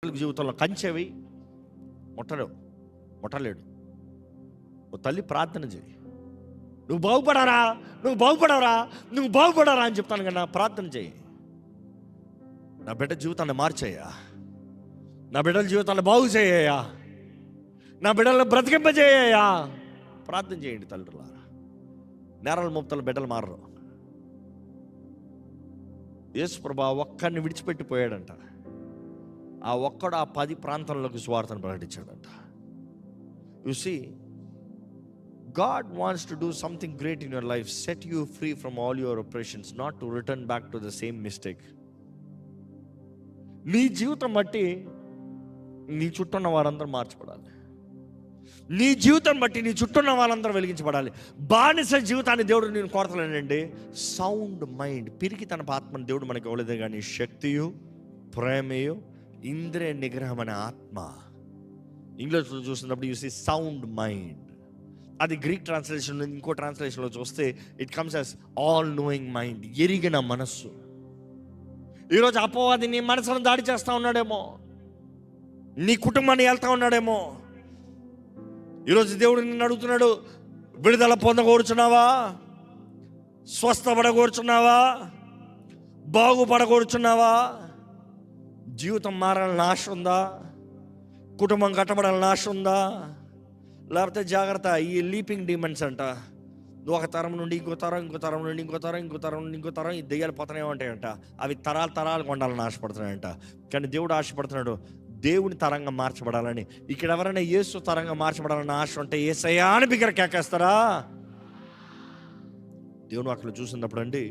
Catholic జీవితంలో కంచెవి ముట్టలేడు. ఓ తల్లి ప్రార్థన చేయి, నువ్వు బాగుపడరా అని చెప్తాను కన్నా ప్రార్థన చేయి. నా బిడ్డ జీవితాన్ని మార్చేయ్యా, నా బిడ్డల జీవితాన్ని బాగు చేయ్యా, నా బిడ్డలను బ్రతికింపజేయ్యా. ప్రార్థన చేయండి తల్లిలారా. నేరాల మోపుతల బిడ్డలు మారరు. యేసు ప్రభు ఒక్కడిని విడిచిపెట్టిపోయాడంట. ఆ ఒక్కడు ఆ 10 ప్రాంతాల్లోకి సువార్తను ప్రకటించాడంట. You see, God wants to do something great in your life, set you free from all your oppressions, not to return back to the same mistake. నీ జీవితం బట్టి నీ చుట్టూన్న వారందరూ మార్చబడాలి. నీ జీవితం బట్టి నీ చుట్టూన్న వాళ్ళందరూ వెలిగించబడాలి. బానిస జీవితాన్ని దేవుడు నేను కోరతలేనండి. సౌండ్ మైండ్, పిరికి తన ఆత్మని దేవుడు మనకి ఇవ్వలేదే కానీ శక్తియు, ప్రేమయు, ఇంద్రియ నిగ్రహం అనే ఆత్మ. ఇంగ్లీష్లో చూసినప్పుడు చూసి సౌండ్ మైండ్, అది గ్రీక్ ట్రాన్స్లేషన్. ఇంకో ట్రాన్స్లేషన్లో చూస్తే it comes as all knowing mind, ఎరిగిన మనస్సు. ఈరోజు అపవాది నీ మనసును దాడి చేస్తూ ఉన్నాడేమో, నీ కుటుంబాన్ని వెళ్తూ ఉన్నాడేమో. ఈరోజు దేవుడు నిన్ను అడుగుతున్నాడు, విడుదల పొందకూర్చున్నావా? స్వస్థపడకూర్చున్నావా? బాగుపడకూర్చున్నావా? జీవితం మారాలని ఆశ ఉందా? కుటుంబం కట్టబడాలని ఆశ ఉందా? లేకపోతే జాగ్రత్త, ఈ లీపింగ్ డిమండ్స్ అంట, ఒక తరం నుండి ఇంకో తరం, ఇంకో తరం నుండి ఇంకో తరం, ఇంకో తరం నుండి ఇంకో తరం, ఈ దెయ్యాలు పోతూనే ఉంటాయంట. అవి తరాలు కొండాలని ఆశపడుతున్నాయంట. కానీ దేవుడు ఆశపడుతున్నాడు దేవుని తరంగా మార్చబడాలని. ఇక్కడ ఎవరైనా యేసు తరంగా మార్చబడాలని ఆశ ఉంటే యేసయ్యా అని బిగ్గర కేకేస్తారా? దేవుని అక్కడ చూసినప్పుడు అండి